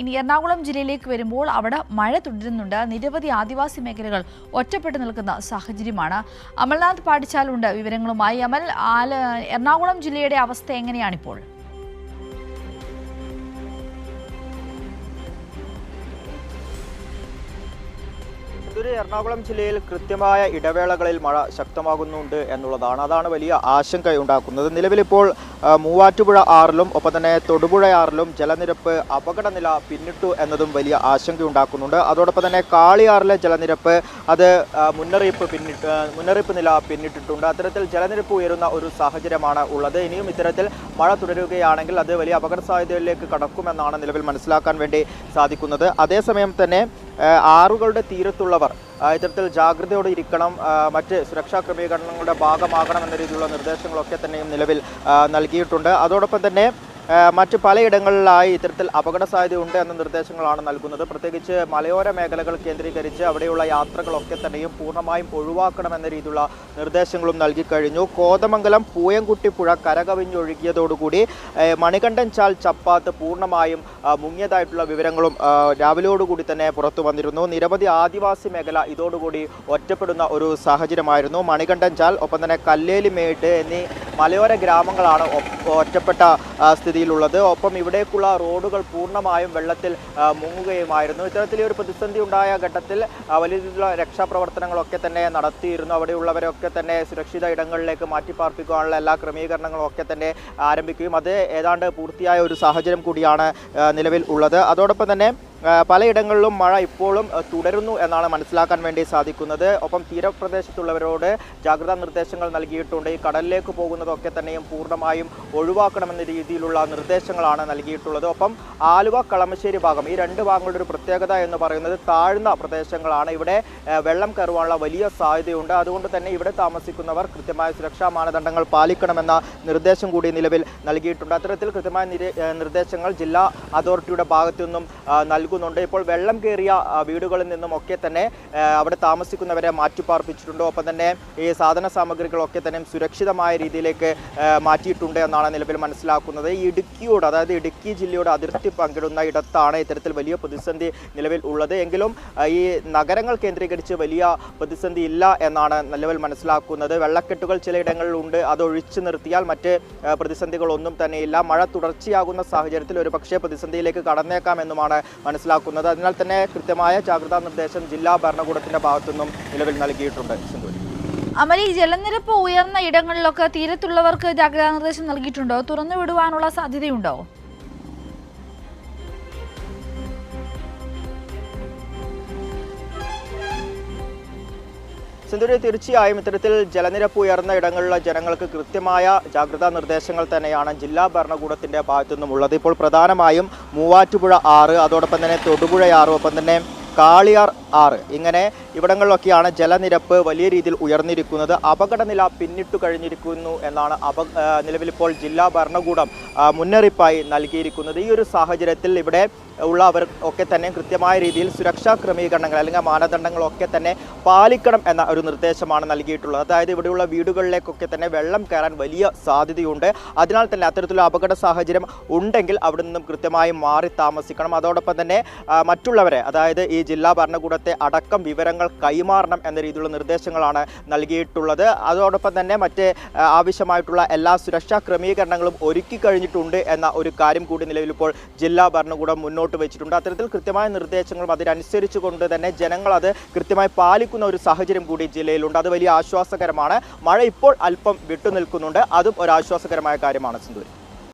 ഇനി എറണാകുളം ജില്ലയിലേക്ക് വരുമ്പോൾ അവിടെ മഴ തുടരുന്നുണ്ട്. നിരവധി ആദിവാസി മേഖലകൾ ഒറ്റപ്പെട്ടു നിൽക്കുന്ന സാഹചര്യമാണ്. അമൽനാഥ് പാടിച്ചാലുണ്ട് വിവരങ്ങളുമായി. അമൽ, എറണാകുളം ജില്ലയുടെ അവസ്ഥ എങ്ങനെയാണിപ്പോൾ? എറണാകുളം ജില്ലയിൽ കൃത്യമായ ഇടവേളകളിൽ മഴ ശക്തമാകുന്നുണ്ട് എന്നുള്ളതാണ്. അതാണ് വലിയ ആശങ്കയുണ്ടാക്കുന്നത്. നിലവിലിപ്പോൾ മൂവാറ്റുപുഴ ആറിലും ഒപ്പം തന്നെ തൊടുപുഴ ആറിലും ജലനിരപ്പ് അപകടനില പിന്നിട്ടു എന്നതും വലിയ ആശങ്കയുണ്ടാക്കുന്നുണ്ട്. അതോടൊപ്പം തന്നെ കാളിയാറിലെ ജലനിരപ്പ് അത് മുന്നറിയിപ്പ് നില പിന്നിട്ടിട്ടുണ്ട്. അത്തരത്തിൽ ജലനിരപ്പ് ഉയരുന്ന ഒരു സാഹചര്യമാണ് ഉള്ളത്. ഇനിയും ഇത്തരത്തിൽ മഴ തുടരുകയാണെങ്കിൽ അത് വലിയ അപകട സാധ്യതയിലേക്ക് കടക്കുമെന്നാണ് നിലവിൽ മനസ്സിലാക്കാൻ വേണ്ടി സാധിക്കുന്നത്. അതേസമയം തന്നെ ആറുകളുടെ തീരത്തുള്ളവർ ഇത്തരത്തിൽ ജാഗ്രതയോടെ ഇരിക്കണം, മറ്റ് സുരക്ഷാ ക്രമീകരണങ്ങളുടെ ഭാഗമാകണം എന്ന രീതിയിലുള്ള നിർദ്ദേശങ്ങളൊക്കെ തന്നെയും നിലവിൽ നൽകിയിട്ടുണ്ട്. അതോടൊപ്പം തന്നെ മറ്റ് പലയിടങ്ങളിലായി ഇത്തരത്തിൽ അപകട സാധ്യതയുണ്ട് എന്ന നിർദ്ദേശങ്ങളാണ് നൽകുന്നത്. പ്രത്യേകിച്ച് മലയോര മേഖലകൾ കേന്ദ്രീകരിച്ച് അവിടെയുള്ള യാത്രകളൊക്കെ തന്നെയും പൂർണ്ണമായും ഒഴിവാക്കണമെന്ന രീതിയിലുള്ള നിർദ്ദേശങ്ങളും നൽകിക്കഴിഞ്ഞു. കോതമംഗലം പൂയംകുട്ടി പുഴ കരകവിഞ്ഞൊഴുകിയതോടുകൂടി മണികണ്ഠൻ ചാൽ ചപ്പാത്ത് പൂർണ്ണമായും മുങ്ങിയതായിട്ടുള്ള വിവരങ്ങളും രാവിലെയോടുകൂടി തന്നെ പുറത്തു വന്നിരുന്നു. നിരവധി ആദിവാസി മേഖല ഇതോടുകൂടി ഒറ്റപ്പെടുന്ന ഒരു സാഹചര്യമായിരുന്നു. മണികണ്ഠൻ ചാൽ ഒപ്പം തന്നെ കല്ലേലിമേട് എന്നീ മലയോര ഗ്രാമങ്ങളാണ് ഒറ്റപ്പെട്ട സ്ഥിതിയിലുള്ളത്. ഒപ്പം ഇവിടേക്കുള്ള റോഡുകൾ പൂർണ്ണമായും വെള്ളത്തിൽ മുങ്ങുകയുമായിരുന്നു. ഇത്തരത്തിൽ ഒരു പ്രതിസന്ധി ഉണ്ടായ ഘട്ടത്തിൽ വലിയ രീതിയിലുള്ള രക്ഷാപ്രവർത്തനങ്ങളൊക്കെ തന്നെ നടത്തിയിരുന്നു. അവിടെയുള്ളവരൊക്കെ തന്നെ സുരക്ഷിത ഇടങ്ങളിലേക്ക് മാറ്റിപ്പാർപ്പിക്കാനുള്ള എല്ലാ ക്രമീകരണങ്ങളും ഒക്കെ തന്നെ ആരംഭിക്കുകയും അത് ഏതാണ്ട് പൂർത്തിയായ ഒരു സാഹചര്യം കൂടിയാണ് നിലവിൽ ഉള്ളത്. അതോടൊപ്പം തന്നെ പലയിടങ്ങളിലും മഴ ഇപ്പോഴും തുടരുന്നു എന്നാണ് മനസ്സിലാക്കാൻ വേണ്ടി സാധിക്കുന്നത്. ഒപ്പം തീരപ്രദേശത്തുള്ളവരോട് ജാഗ്രതാ നിർദ്ദേശങ്ങൾ നൽകിയിട്ടുണ്ട്. ഈ കടലിലേക്ക് പോകുന്നതൊക്കെ തന്നെയും പൂർണ്ണമായും ഒഴിവാക്കണമെന്ന രീതിയിലുള്ള നിർദ്ദേശങ്ങളാണ് നൽകിയിട്ടുള്ളത്. ഒപ്പം ആലുവ കളമശ്ശേരി ഭാഗം, ഈ രണ്ട് ഭാഗങ്ങളുടെ ഒരു പ്രത്യേകത എന്ന് പറയുന്നത് താഴ്ന്ന പ്രദേശങ്ങളാണ്. ഇവിടെ വെള്ളം കയറുവാനുള്ള വലിയ സാധ്യതയുണ്ട്. അതുകൊണ്ട് തന്നെ ഇവിടെ താമസിക്കുന്നവർ കൃത്യമായ സുരക്ഷാ മാനദണ്ഡങ്ങൾ പാലിക്കണമെന്ന നിർദ്ദേശം കൂടി നിലവിൽ നൽകിയിട്ടുണ്ട്. അത്തരത്തിൽ കൃത്യമായ നിർദ്ദേശങ്ങൾ ജില്ലാ അതോറിറ്റിയുടെ ഭാഗത്തു നിന്നും നൽകുന്നുണ്ട്. ഇപ്പോൾ വെള്ളം കയറിയ വീടുകളിൽ നിന്നും ഒക്കെ തന്നെ അവിടെ താമസിക്കുന്നവരെ മാറ്റിപ്പാർപ്പിച്ചിട്ടുണ്ട്. ഒപ്പം തന്നെ ഈ സാധന സാമഗ്രികളൊക്കെ തന്നെ സുരക്ഷിതമായ രീതിയിലേക്ക് മാറ്റിയിട്ടുണ്ട് എന്നാണ് നിലവിൽ മനസ്സിലാക്കുന്നത്. ഈ ഇടുക്കിയോട്, അതായത് ഇടുക്കി ജില്ലയോട് അതിർത്തി പങ്കിടുന്ന ഇടത്താണ് ഇത്തരത്തിൽ വലിയ പ്രതിസന്ധി നിലവിൽ ഉള്ളത്. എങ്കിലും ഈ നഗരങ്ങൾ കേന്ദ്രീകരിച്ച് വലിയ പ്രതിസന്ധി ഇല്ല എന്നാണ് നിലവിൽ മനസ്സിലാക്കുന്നത്. വെള്ളക്കെട്ടുകൾ ചിലയിടങ്ങളിലുണ്ട്, അത് ഒഴിച്ചു നിർത്തിയാൽ മറ്റ് പ്രതിസന്ധികളൊന്നും തന്നെയില്ല. മഴ തുടർച്ചയാകുന്ന സാഹചര്യത്തിൽ ഒരു പക്ഷേ പ്രതിസന്ധിയിലേക്ക് കടന്നേക്കാം എന്നുമാണ് മനസ്സിലാക്കുന്നത്. അതിനാൽ തന്നെ കൃത്യമായ ജാഗ്രതാ നിർദ്ദേശം ജില്ലാ ഭരണകൂടത്തിന്റെ ഭാഗത്തുനിന്നും നിലവിൽ നൽകിയിട്ടുണ്ട്. അമൽ, ഈ ജലനിരപ്പ് ഉയർന്ന ഇടങ്ങളിലൊക്കെ തീരത്തുള്ളവർക്ക് ജാഗ്രതാ നിർദ്ദേശം നൽകിയിട്ടുണ്ടോ? തുറന്നു വിടുവാനുള്ള സാധ്യതയുണ്ടോ? തീർച്ചയായും ഇത്തരത്തിൽ ജലനിരപ്പ് ഉയർന്ന ഇടങ്ങളിലുള്ള ജനങ്ങൾക്ക് കൃത്യമായ ജാഗ്രതാ നിർദ്ദേശങ്ങൾ തന്നെയാണ് ജില്ലാ ഭരണകൂടത്തിന്റെ ഭാഗത്തു നിന്നുമുള്ളത്. ഇപ്പോൾ പ്രധാനമായും മൂവാറ്റുപുഴ ആറ്, അതോടൊപ്പം തന്നെ തൊടുപുഴ ആറ്, ഒപ്പം തന്നെ കാളിയാർ ആറ്, ഇങ്ങനെ ഇവിടങ്ങളിലൊക്കെയാണ് ജലനിരപ്പ് വലിയ രീതിയിൽ ഉയർന്നിരിക്കുന്നത്. അപകടനില പിന്നിട്ടു കഴിഞ്ഞിരിക്കുന്നു എന്നാണ് നിലവിലിപ്പോൾ ജില്ലാ ഭരണകൂടം മുന്നറിയിപ്പായി നൽകിയിരിക്കുന്നത്. ഈ ഒരു സാഹചര്യത്തിൽ ഇവിടെ ഉള്ളവർ ഒക്കെ തന്നെ കൃത്യമായ രീതിയിൽ സുരക്ഷാ ക്രമീകരണങ്ങൾ അല്ലെങ്കിൽ മാനദണ്ഡങ്ങളൊക്കെ തന്നെ പാലിക്കണം എന്ന ഒരു നിർദ്ദേശമാണ് നൽകിയിട്ടുള്ളത്. അതായത് ഇവിടെയുള്ള വീടുകളിലേക്കൊക്കെ തന്നെ വെള്ളം കയറാൻ വലിയ സാധ്യതയുണ്ട്. അതിനാൽ തന്നെ അത്തരത്തിലുള്ള അപകട സാഹചര്യം ഉണ്ടെങ്കിൽ അവിടെ നിന്നും കൃത്യമായി മാറി താമസിക്കണം. അതോടൊപ്പം തന്നെ മറ്റുള്ളവരെ, അതായത് ഈ ജില്ലാ ഭരണകൂടത്തെ അടക്കം വിവരങ്ങൾ കൈമാറണം എന്ന രീതിയിലുള്ള നിർദ്ദേശങ്ങളാണ് നൽകിയിട്ടുള്ളത്. അതോടൊപ്പം തന്നെ മറ്റ് ആവശ്യമായിട്ടുള്ള എല്ലാ സുരക്ഷാ ക്രമീകരണങ്ങളും ഒരുക്കി കഴിഞ്ഞിട്ടുണ്ട് എന്ന ഒരു കാര്യം കൂടി നിലവിലിപ്പോൾ ജില്ലാ ഭരണകൂടം മുന്നോട്ട് വെച്ചിട്ടുണ്ട്. അത്തരത്തിൽ കൃത്യമായ നിർദ്ദേശങ്ങളും അതിനനുസരിച്ച് കൊണ്ട് തന്നെ ജനങ്ങൾ അത് കൃത്യമായി പാലിക്കുന്ന ഒരു സാഹചര്യം കൂടി ജില്ലയിലുണ്ട്. അത് വലിയ ആശ്വാസകരമാണ്. മഴ ഇപ്പോൾ അല്പം വിട്ടുനിൽക്കുന്നുണ്ട്, അതും ഒരു ആശ്വാസകരമായ കാര്യമാണ്. സിന്ധു.